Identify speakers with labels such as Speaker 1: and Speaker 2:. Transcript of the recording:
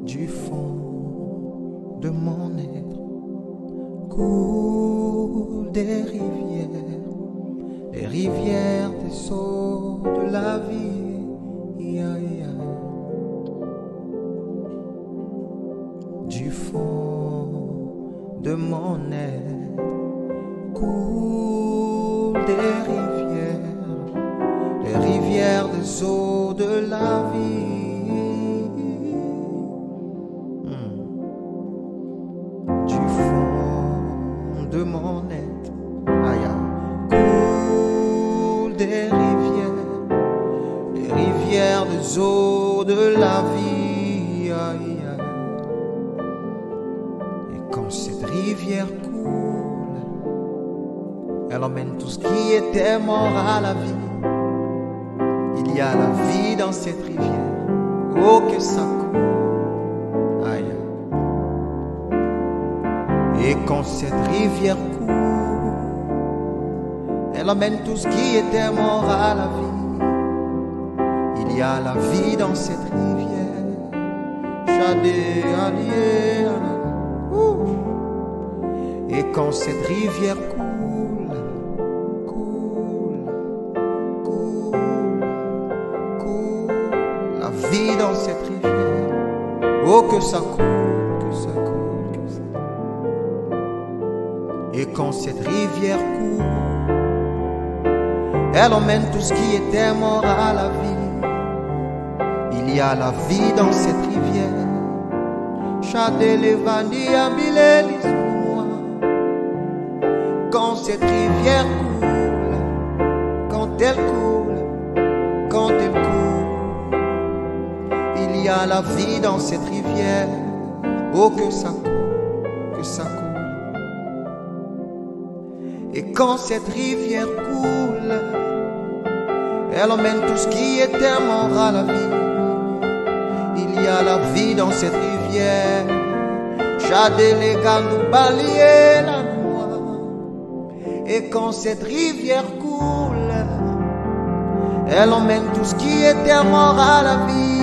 Speaker 1: Du fond de mon être coulent des rivières, les rivières des eaux de la vie. Du fond de mon être coulent des rivières, les rivières des eaux de la vie. Du fond de mon être coulent des rivières, les rivières des eaux de la vie. Et quand cette rivière coule, elle emmène tout ce qui était mort à la vie. Il y a la vie dans cette rivière. Oh, que ça coule. Aïe. Et quand cette rivière coule, elle emmène tout ce qui était mort à la vie. Il y a la vie dans cette rivière. Chadé, allié, et quand cette rivière coule, la vie dans cette rivière, oh que ça coule, que ça coule, que ça coule. Et quand cette rivière coule, elle emmène tout ce qui était mort à la vie. Il y a la vie dans cette rivière. Chadé, levandi, ambilé, quand cette rivière coule, quand elle coule, quand elle coule, il y a la vie dans cette rivière. Oh que ça coule, que ça coule. Et quand cette rivière coule, elle emmène tout ce qui était mort à la vie. Il y a la vie dans cette rivière. Chadé, les gandou, balier, la noix. Et quand cette rivière coule, elle emmène tout ce qui était mort à la vie.